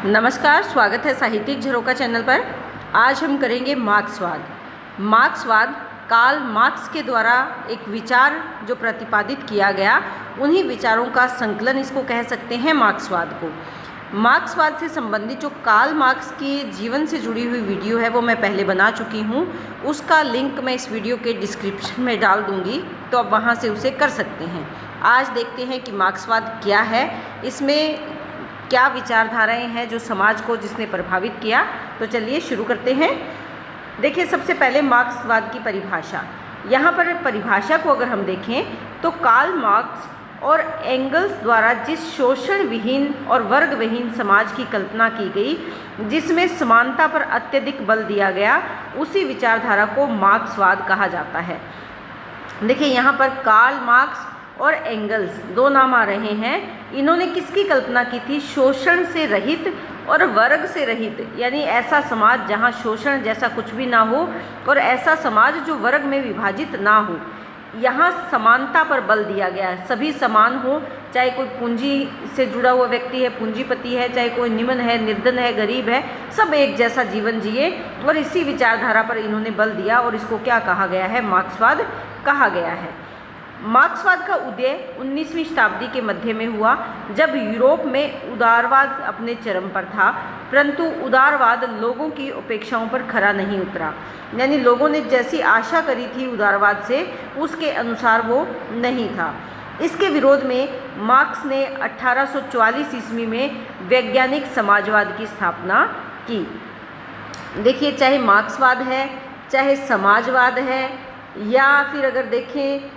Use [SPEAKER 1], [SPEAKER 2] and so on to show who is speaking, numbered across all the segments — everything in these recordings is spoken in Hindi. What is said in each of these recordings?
[SPEAKER 1] नमस्कार, स्वागत है साहित्यिक झरोका चैनल पर। आज हम करेंगे मार्क्सवाद। मार्क्सवाद कार्ल मार्क्स के द्वारा एक विचार जो प्रतिपादित किया गया, उन्हीं विचारों का संकलन इसको कह सकते हैं मार्क्सवाद को। मार्क्सवाद से संबंधित जो कार्ल मार्क्स के जीवन से जुड़ी हुई वीडियो है वो मैं पहले बना चुकी हूँ। उसका लिंक मैं इस वीडियो के डिस्क्रिप्शन में डाल दूँगी, तो आप वहाँ से उसे कर सकते हैं। आज देखते हैं कि मार्क्सवाद क्या है, इसमें क्या विचारधाराएं हैं जो समाज को जिसने प्रभावित किया। तो चलिए शुरू करते हैं। देखिए, सबसे पहले मार्क्सवाद की परिभाषा। यहाँ पर परिभाषा को अगर हम देखें तो कार्ल मार्क्स और एंगल्स द्वारा जिस शोषण विहीन और वर्ग विहीन समाज की कल्पना की गई, जिसमें समानता पर अत्यधिक बल दिया गया, उसी विचारधारा को मार्क्सवाद कहा जाता है। देखिए, यहाँ पर कार्ल मार्क्स और एंगल्स दो नाम आ रहे हैं। इन्होंने किसकी कल्पना की थी? शोषण से रहित और वर्ग से रहित, यानी ऐसा समाज जहाँ शोषण जैसा कुछ भी ना हो और ऐसा समाज जो वर्ग में विभाजित ना हो। यहाँ समानता पर बल दिया गया है, सभी समान हो, चाहे कोई पूंजी से जुड़ा हुआ व्यक्ति है, पूंजीपति है, चाहे कोई निम्न है, निर्धन है, गरीब है, सब एक जैसा जीवन जिए। और इसी विचारधारा पर इन्होंने बल दिया और इसको क्या कहा गया है? मार्क्सवाद कहा गया है। मार्क्सवाद का उदय 19वीं शताब्दी के मध्य में हुआ, जब यूरोप में उदारवाद अपने चरम पर था, परंतु उदारवाद लोगों की अपेक्षाओं पर खरा नहीं उतरा। यानी लोगों ने जैसी आशा करी थी उदारवाद से, उसके अनुसार वो नहीं था। इसके विरोध में मार्क्स ने 1844 ईस्वी में वैज्ञानिक समाजवाद की स्थापना की। देखिए, चाहे मार्क्सवाद है, चाहे समाजवाद है, या फिर अगर देखें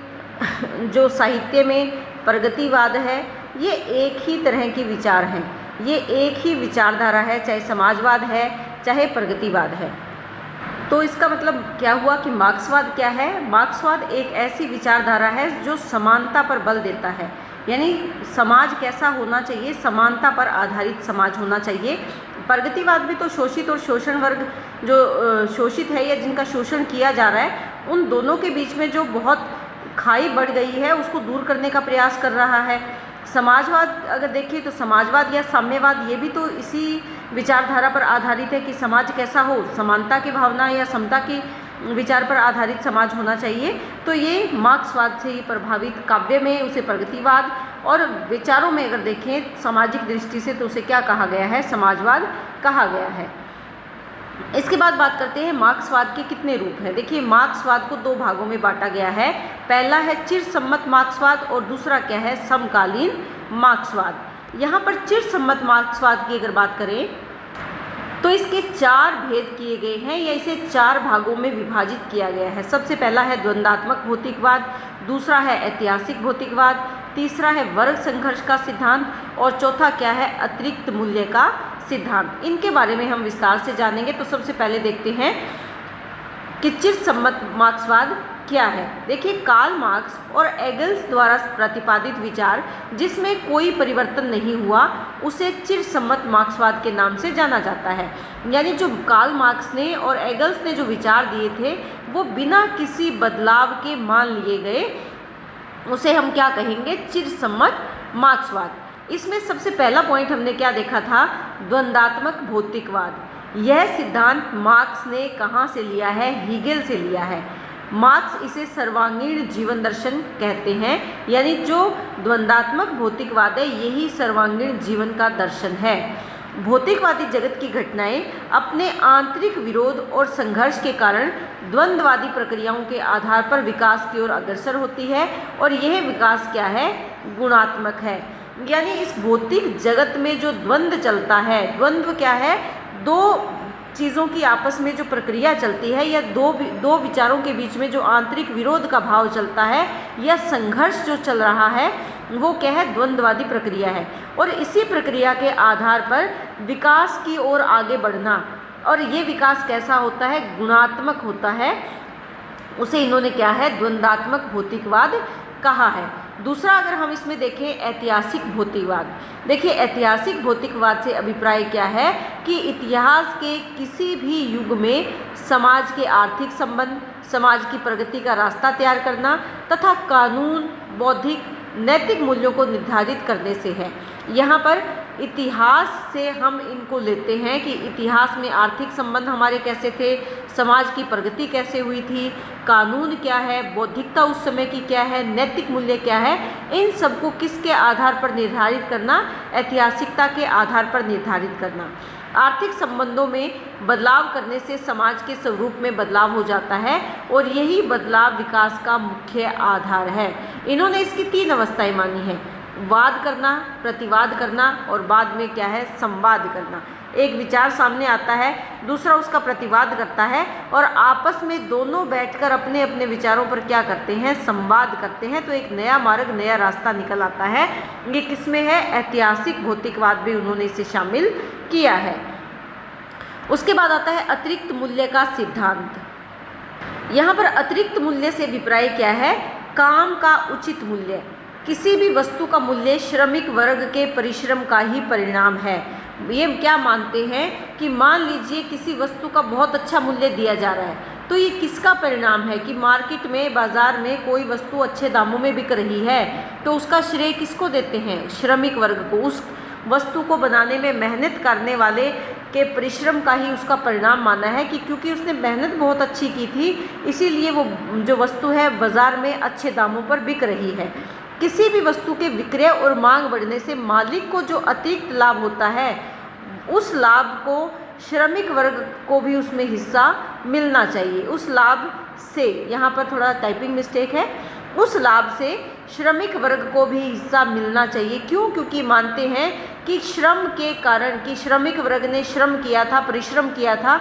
[SPEAKER 1] जो साहित्य में प्रगतिवाद है, ये एक ही तरह के विचार हैं, ये एक ही विचारधारा है, चाहे समाजवाद है चाहे प्रगतिवाद है। तो इसका मतलब क्या हुआ कि मार्क्सवाद क्या है? मार्क्सवाद एक ऐसी विचारधारा है जो समानता पर बल देता है, यानी समाज कैसा होना चाहिए? समानता पर आधारित समाज होना चाहिए। प्रगतिवाद भी तो शोषित और शोषण वर्ग जो शोषित है या जिनका शोषण किया जा रहा है, उन दोनों के बीच में जो बहुत खाई बढ़ गई है, उसको दूर करने का प्रयास कर रहा है। समाजवाद अगर देखिए तो समाजवाद या साम्यवाद, ये भी तो इसी विचारधारा पर आधारित है कि समाज कैसा हो, समानता की भावना या समता की विचार पर आधारित समाज होना चाहिए। तो ये मार्क्सवाद से ही प्रभावित, काव्य में उसे प्रगतिवाद और विचारों में अगर देखें सामाजिक दृष्टि से तो उसे क्या कहा गया है? समाजवाद कहा गया है। इसके बाद बात करते हैं मार्क्सवाद के कितने रूप हैं। देखिए, मार्क्सवाद को दो भागों में बांटा गया है। पहला है चिरसम्मत मार्क्सवाद और दूसरा क्या है? समकालीन मार्क्सवाद। यहाँ पर चिरसम्मत मार्क्सवाद की अगर बात करें तो इसके चार भेद किए गए हैं, या इसे चार भागों में विभाजित किया गया है। सबसे पहला है द्वंद्वात्मक भौतिकवाद, दूसरा है ऐतिहासिक भौतिकवाद, तीसरा है वर्ग संघर्ष का सिद्धांत और चौथा क्या है? अतिरिक्त मूल्य का सिद्धांत। इनके बारे में हम विस्तार से जानेंगे। तो सबसे पहले देखते हैं कि चिरसम्मत मार्क्सवाद क्या है। देखिए, कार्ल मार्क्स और एंगल्स द्वारा प्रतिपादित विचार जिसमें कोई परिवर्तन नहीं हुआ, उसे चिरसम्मत मार्क्सवाद के नाम से जाना जाता है। यानी जो कार्ल मार्क्स ने और एंगल्स ने जो विचार दिए थे, वो बिना किसी बदलाव के मान लिए गए, उसे हम क्या कहेंगे? चिरसम्मत मार्क्सवाद। इसमें सबसे पहला पॉइंट हमने क्या देखा था? द्वंद्वात्मक भौतिकवाद। यह सिद्धांत मार्क्स ने कहाँ से लिया है? हीगेल से लिया है। मार्क्स इसे सर्वांगीण जीवन दर्शन कहते हैं, यानी जो द्वंद्वात्मक भौतिकवाद है, यही सर्वांगीण जीवन का दर्शन है। भौतिकवादी जगत की घटनाएं अपने आंतरिक विरोध और संघर्ष के कारण द्वंद्ववादी प्रक्रियाओं के आधार पर विकास की ओर अग्रसर होती है, और यह विकास क्या है? गुणात्मक है। यानी इस भौतिक जगत में जो द्वंद्व चलता है, द्वंद्व क्या है? दो चीज़ों की आपस में जो प्रक्रिया चलती है, या दो विचारों के बीच में जो आंतरिक विरोध का भाव चलता है या संघर्ष जो चल रहा है, वो क्या है? द्वंद्ववादी प्रक्रिया है। और इसी प्रक्रिया के आधार पर विकास की ओर आगे बढ़ना, और ये विकास कैसा होता है? गुणात्मक होता है। उसे इन्होंने क्या है? द्वंद्वात्मक भौतिकवाद कहा है। दूसरा अगर हम इसमें देखें ऐतिहासिक भौतिकवाद। देखिए, ऐतिहासिक भौतिकवाद से अभिप्राय क्या है कि इतिहास के किसी भी युग में समाज के आर्थिक संबंध, समाज की प्रगति का रास्ता तैयार करना तथा कानून, बौद्धिक, नैतिक मूल्यों को निर्धारित करने से है। यहाँ पर इतिहास से हम इनको लेते हैं कि इतिहास में आर्थिक संबंध हमारे कैसे थे, समाज की प्रगति कैसे हुई थी, कानून क्या है, बौद्धिकता उस समय की क्या है, नैतिक मूल्य क्या है, इन सबको किसके आधार पर निर्धारित करना, ऐतिहासिकता के आधार पर निर्धारित करना। आर्थिक संबंधों में बदलाव करने से समाज के स्वरूप में बदलाव हो जाता है और यही बदलाव विकास का मुख्य आधार है। इन्होंने इसकी 3 अवस्थाएं मानी हैं, वाद करना, प्रतिवाद करना और बाद में क्या है, संवाद करना। एक विचार सामने आता है, दूसरा उसका प्रतिवाद करता है और आपस में दोनों बैठकर अपने अपने विचारों पर क्या करते हैं, संवाद करते हैं, तो एक नया मार्ग, नया रास्ता निकल आता है। ये किसमें है, ऐतिहासिक भौतिकवाद भी उन्होंने इसे शामिल किया है। उसके बाद आता है अतिरिक्त मूल्य का सिद्धांत। यहाँ पर अतिरिक्त मूल्य से अभिप्राय क्या है, काम का उचित मूल्य। किसी भी वस्तु का मूल्य श्रमिक वर्ग के परिश्रम का ही परिणाम है। ये क्या मानते हैं कि मान लीजिए किसी वस्तु का बहुत अच्छा मूल्य दिया जा रहा है, तो ये किसका परिणाम है कि मार्केट में, बाज़ार में कोई वस्तु अच्छे दामों में बिक रही है, तो उसका श्रेय किसको देते हैं, श्रमिक वर्ग को। उस वस्तु को बनाने में मेहनत करने वाले के परिश्रम का ही उसका परिणाम माना है कि क्योंकि उसने मेहनत बहुत अच्छी की थी, इसीलिए वो जो वस्तु है बाज़ार में अच्छे दामों पर बिक रही है। किसी भी वस्तु के विक्रय और मांग बढ़ने से मालिक को जो अतिरिक्त लाभ होता है, उस लाभ को श्रमिक वर्ग को भी उसमें हिस्सा मिलना चाहिए। उस लाभ से, यहाँ पर थोड़ा टाइपिंग मिस्टेक है, उस लाभ से श्रमिक वर्ग को भी हिस्सा मिलना चाहिए। क्यों? क्योंकि मानते हैं कि श्रम के कारण, कि श्रमिक वर्ग ने श्रम किया था, परिश्रम किया था,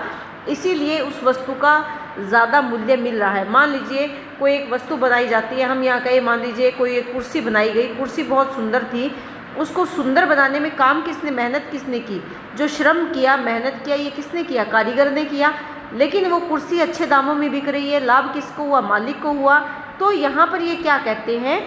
[SPEAKER 1] इसीलिए उस वस्तु का ज़्यादा मूल्य मिल रहा है। मान लीजिए कोई एक वस्तु बनाई जाती है, हम यहाँ कहें मान लीजिए कोई एक कुर्सी बनाई गई, कुर्सी बहुत सुंदर थी, उसको सुंदर बनाने में काम किसने, मेहनत किसने की, जो श्रम किया, मेहनत किया, ये किसने किया, कारीगर ने किया। लेकिन वो कुर्सी अच्छे दामों में बिक रही है, लाभ किसको हुआ, मालिक को हुआ। तो यहाँ पर ये क्या कहते हैं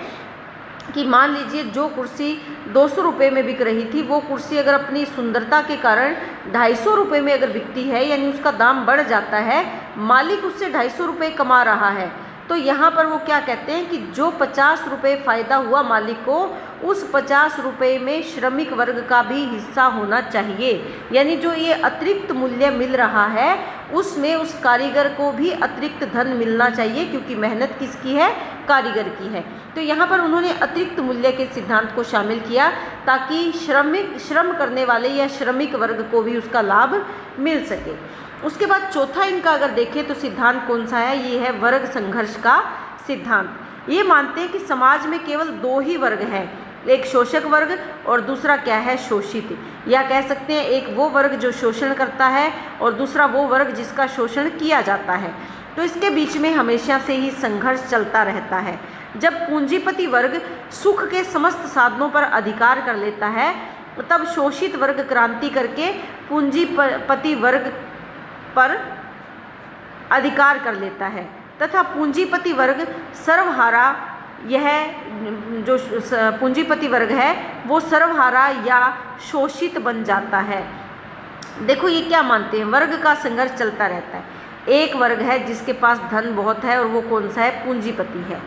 [SPEAKER 1] कि मान लीजिए जो कुर्सी 200 रुपये में बिक रही थी, वो कुर्सी अगर अपनी सुंदरता के कारण 250 रुपये में अगर बिकती है, यानी उसका दाम बढ़ जाता है, मालिक उससे 250 रुपये कमा रहा है, तो यहाँ पर वो क्या कहते हैं कि जो 50 रुपये फ़ायदा हुआ मालिक को, उस 50 रुपये में श्रमिक वर्ग का भी हिस्सा होना चाहिए। यानी जो ये अतिरिक्त मूल्य मिल रहा है, उसमें उस कारीगर को भी अतिरिक्त धन मिलना चाहिए, क्योंकि मेहनत किसकी है, कारीगर की है। तो यहाँ पर उन्होंने अतिरिक्त मूल्य के सिद्धांत को शामिल किया ताकि श्रम करने वाले या श्रमिक वर्ग को भी उसका लाभ मिल सके। उसके बाद चौथा इनका अगर देखें तो सिद्धांत कौन सा है, ये है वर्ग संघर्ष का सिद्धांत। ये मानते हैं कि समाज में केवल 2 ही वर्ग हैं, एक शोषक वर्ग और दूसरा क्या है, शोषित। या कह सकते हैं एक वो वर्ग जो शोषण करता है और दूसरा वो वर्ग जिसका शोषण किया जाता है। तो इसके बीच में हमेशा से ही संघर्ष चलता रहता है। जब पूंजीपति वर्ग सुख के समस्त साधनों पर अधिकार कर लेता है, तब शोषित वर्ग क्रांति करके पूंजीपति वर्ग पर अधिकार कर लेता है तथा पूंजीपति वर्ग सर्वहारा, यह जो पूंजीपति वर्ग है वो सर्वहारा या शोषित बन जाता है। देखो ये क्या मानते हैं, वर्ग का संघर्ष चलता रहता है। एक वर्ग है जिसके पास धन बहुत है और वो कौन सा है, पूंजीपति है।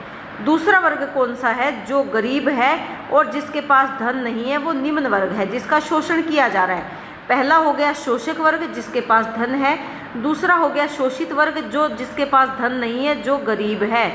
[SPEAKER 1] दूसरा वर्ग कौन सा है, जो गरीब है और जिसके पास धन नहीं है, वो निम्न वर्ग है जिसका शोषण किया जा रहा है। पहला हो गया शोषक वर्ग जिसके पास धन है, दूसरा हो गया शोषित वर्ग जो जिसके पास धन नहीं है, जो गरीब है।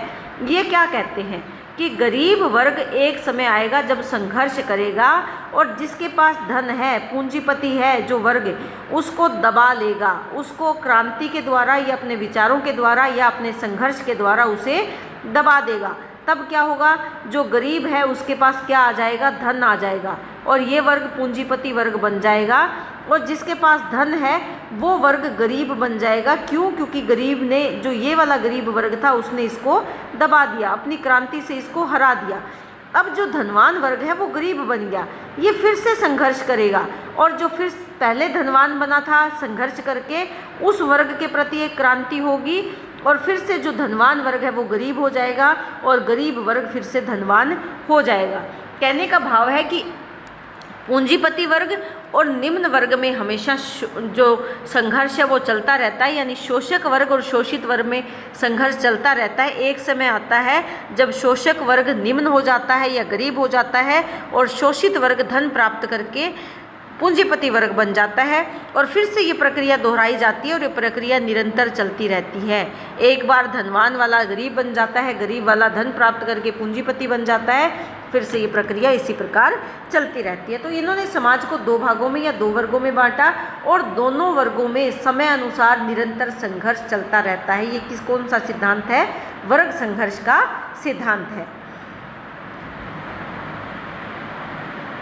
[SPEAKER 1] ये क्या कहते हैं कि गरीब वर्ग एक समय आएगा जब संघर्ष करेगा और जिसके पास धन है, पूंजीपति है जो वर्ग, उसको दबा लेगा, उसको क्रांति के द्वारा या अपने विचारों के द्वारा या अपने संघर्ष के द्वारा उसे दबा देगा। तब क्या होगा, जो गरीब है उसके पास क्या आ जाएगा, धन आ जाएगा और ये वर्ग पूंजीपति वर्ग बन जाएगा और जिसके पास धन है वो वर्ग गरीब बन जाएगा। क्यों? क्योंकि गरीब ने, जो ये वाला गरीब वर्ग था, उसने इसको दबा दिया, अपनी क्रांति से इसको हरा दिया। अब जो धनवान वर्ग है वो गरीब बन गया, ये फिर से संघर्ष करेगा और जो फिर पहले धनवान बना था संघर्ष करके, उस वर्ग के प्रति एक क्रांति होगी और फिर से जो धनवान वर्ग है वो गरीब हो जाएगा और गरीब वर्ग फिर से धनवान हो जाएगा। कहने का भाव है कि पूंजीपति वर्ग और निम्न वर्ग में हमेशा जो संघर्ष है वो चलता रहता है, यानी शोषक वर्ग और शोषित वर्ग में संघर्ष चलता रहता है। एक समय आता है जब शोषक वर्ग निम्न हो जाता है या गरीब हो जाता है और शोषित वर्ग धन प्राप्त करके पूंजीपति वर्ग बन जाता है और फिर से ये प्रक्रिया दोहराई जाती है और ये प्रक्रिया निरंतर चलती रहती है। एक बार धनवान वाला गरीब बन जाता है, गरीब वाला धन प्राप्त करके पूंजीपति बन जाता है, फिर से ये प्रक्रिया इसी प्रकार चलती रहती है। तो इन्होंने समाज को दो भागों में या दो वर्गों में बांटा और दोनों वर्गों में समय अनुसार निरंतर संघर्ष चलता रहता है। ये कौन सा सिद्धांत है? वर्ग संघर्ष का सिद्धांत है।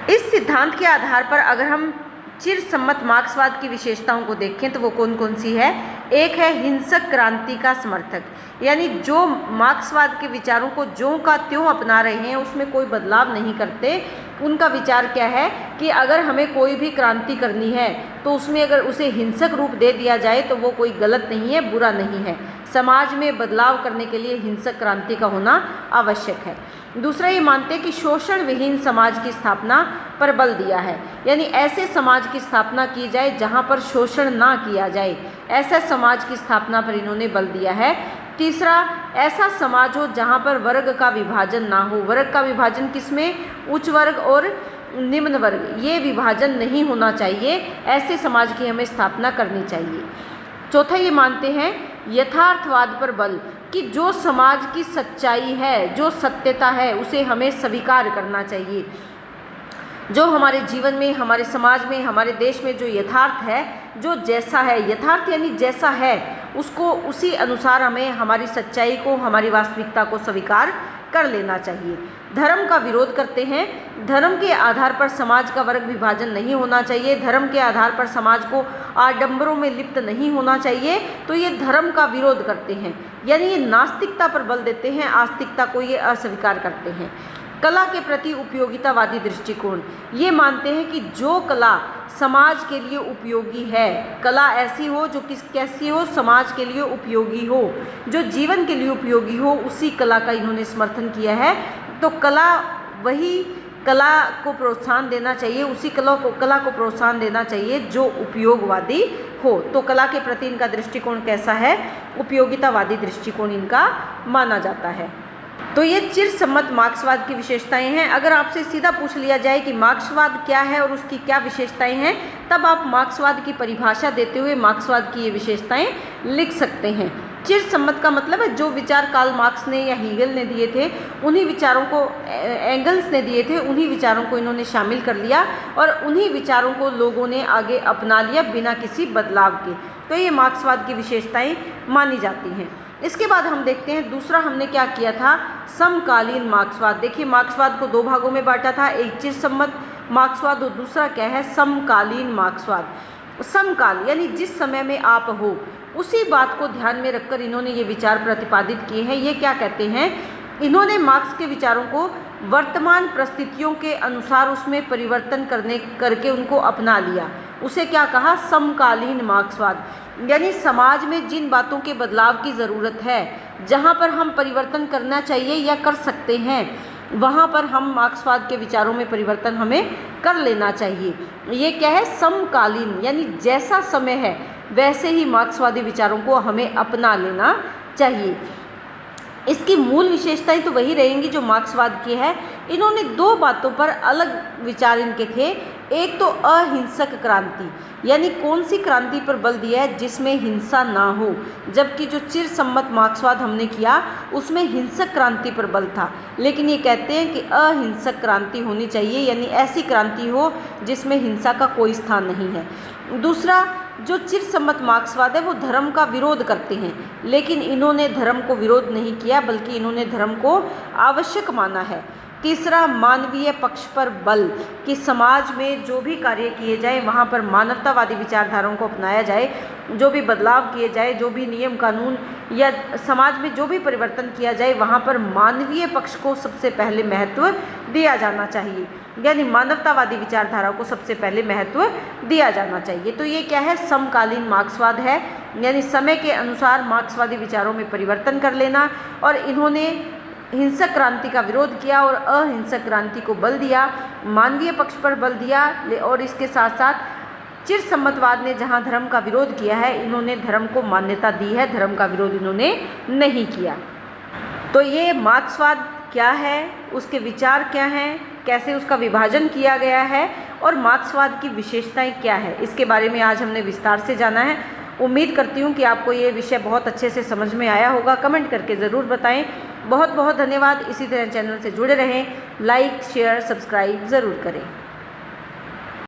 [SPEAKER 1] इस सिद्धांत के आधार पर अगर हम चिरसम्मत मार्क्सवाद की विशेषताओं को देखें तो वो कौन कौन सी है? एक है हिंसक क्रांति का समर्थक, यानी जो मार्क्सवाद के विचारों को ज्यों का त्यों अपना रहे हैं, उसमें कोई बदलाव नहीं करते। उनका विचार क्या है कि अगर हमें कोई भी क्रांति करनी है तो उसमें अगर उसे हिंसक रूप दे दिया जाए तो वो कोई गलत नहीं है, बुरा नहीं है। समाज में बदलाव करने के लिए हिंसक क्रांति का होना आवश्यक है। दूसरा, ये मानते हैं कि शोषण विहीन समाज की स्थापना पर बल दिया है, यानी ऐसे समाज की स्थापना की जाए जहाँ पर शोषण ना किया जाए, ऐसा समाज की स्थापना पर इन्होंने बल दिया है। तीसरा, ऐसा समाज हो जहाँ पर वर्ग का विभाजन ना हो। वर्ग का विभाजन किसमें? उच्च वर्ग और निम्न वर्ग, ये विभाजन नहीं होना चाहिए। ऐसे समाज की हमें स्थापना करनी चाहिए। चौथा, ये मानते हैं यथार्थवाद पर बल, कि जो समाज की सच्चाई है, जो सत्यता है, उसे हमें स्वीकार करना चाहिए। जो हमारे जीवन में, हमारे समाज में, हमारे देश में जो यथार्थ है, जो जैसा है, यथार्थ यानी जैसा है, उसको उसी अनुसार हमें हमारी सच्चाई को, हमारी वास्तविकता को स्वीकार कर लेना चाहिए। धर्म का विरोध करते हैं। धर्म के आधार पर समाज का वर्ग विभाजन नहीं होना चाहिए। धर्म के आधार पर समाज को आडंबरों में लिप्त नहीं होना चाहिए। तो ये धर्म का विरोध करते हैं, यानी ये नास्तिकता पर बल देते हैं, आस्तिकता को ये अस्वीकार करते हैं। कला के प्रति उपयोगितावादी दृष्टिकोण, ये मानते हैं कि जो कला समाज के लिए उपयोगी है, कला ऐसी हो जो कैसी हो, समाज के लिए उपयोगी हो, जो जीवन के लिए उपयोगी हो, उसी कला का इन्होंने समर्थन किया है। तो वही कला को प्रोत्साहन देना चाहिए, उसी कला को प्रोत्साहन देना चाहिए जो उपयोगवादी हो। तो कला के प्रति इनका दृष्टिकोण कैसा है? उपयोगितावादी दृष्टिकोण इनका माना जाता है। तो ये चिरसम्मत मार्क्सवाद की विशेषताएं हैं। अगर आपसे सीधा पूछ लिया जाए कि मार्क्सवाद क्या है और उसकी क्या विशेषताएं हैं, तब आप मार्क्सवाद की परिभाषा देते हुए मार्क्सवाद की ये विशेषताएं लिख सकते हैं। चिरसम्मत का मतलब है जो विचार कार्ल मार्क्स ने या हीगल ने दिए थे, उन्हीं विचारों को एंगल्स ने दिए थे, उन्हीं विचारों को इन्होंने शामिल कर लिया और उन्हीं विचारों को लोगों ने आगे अपना लिया बिना किसी बदलाव के। तो ये मार्क्सवाद की विशेषताएं मानी जाती हैं। इसके बाद हम देखते हैं दूसरा हमने क्या किया था, समकालीन मार्क्सवाद। देखिए, मार्क्सवाद को दो भागों में बांटा था, एक चिरसम्मत मार्क्सवाद और दूसरा क्या है, समकालीन मार्क्सवाद। समकाल यानी जिस समय में आप हो, उसी बात को ध्यान में रखकर इन्होंने ये विचार प्रतिपादित किए हैं। ये क्या कहते हैं, इन्होंने मार्क्स के विचारों को वर्तमान परिस्थितियों के अनुसार उसमें परिवर्तन करके उनको अपना लिया। उसे क्या कहा, समकालीन मार्क्सवाद। यानी समाज में जिन बातों के बदलाव की ज़रूरत है, जहाँ पर हम परिवर्तन करना चाहिए या कर सकते हैं, वहाँ पर हम मार्क्सवाद के विचारों में परिवर्तन हमें कर लेना चाहिए। ये क्या है, समकालीन, यानी जैसा समय है वैसे ही मार्क्सवादी विचारों को हमें अपना लेना चाहिए। इसकी मूल विशेषताएं तो वही रहेंगी जो मार्क्सवाद की है। इन्होंने दो बातों पर अलग विचार इनके थे। एक तो अहिंसक क्रांति, यानी कौन सी क्रांति पर बल दिया है जिसमें हिंसा ना हो, जबकि जो चिरसम्मत मार्क्सवाद हमने किया उसमें हिंसक क्रांति पर बल था। लेकिन ये कहते हैं कि अहिंसक क्रांति होनी चाहिए, यानी ऐसी क्रांति हो जिसमें हिंसा का कोई स्थान नहीं है। दूसरा, जो चिरसम्मत मार्क्सवाद है वो धर्म का विरोध करते हैं, लेकिन इन्होंने धर्म को विरोध नहीं किया बल्कि इन्होंने धर्म को आवश्यक माना है। तीसरा, मानवीय पक्ष पर बल, कि समाज में जो भी कार्य किए जाए वहाँ पर मानवतावादी विचारधाराओं को अपनाया जाए, जो भी बदलाव किए जाए, जो भी नियम कानून या समाज में जो भी परिवर्तन किया जाए, वहाँ पर मानवीय पक्ष को सबसे पहले महत्व दिया जाना चाहिए, यानी मानवतावादी विचारधारा को सबसे पहले महत्व दिया जाना चाहिए। तो ये क्या है, समकालीन मार्क्सवाद है, यानी समय के अनुसार मार्क्सवादी विचारों में परिवर्तन कर लेना। और इन्होंने हिंसक क्रांति का विरोध किया और अहिंसक क्रांति को बल दिया, मानवीय पक्ष पर बल दिया। और इसके साथ साथ चिरसम्मतवाद ने जहाँ धर्म का विरोध किया है, इन्होंने धर्म को मान्यता दी है, धर्म का विरोध इन्होंने नहीं किया। तो ये मार्क्सवाद क्या है, उसके विचार क्या हैं, कैसे उसका विभाजन किया गया है और मार्क्सवाद की विशेषताएं क्या है, इसके बारे में आज हमने विस्तार से जाना है। उम्मीद करती हूँ कि आपको ये विषय बहुत अच्छे से समझ में आया होगा। कमेंट करके ज़रूर बताएं। बहुत बहुत धन्यवाद। इसी तरह चैनल से जुड़े रहें, लाइक शेयर सब्सक्राइब ज़रूर करें।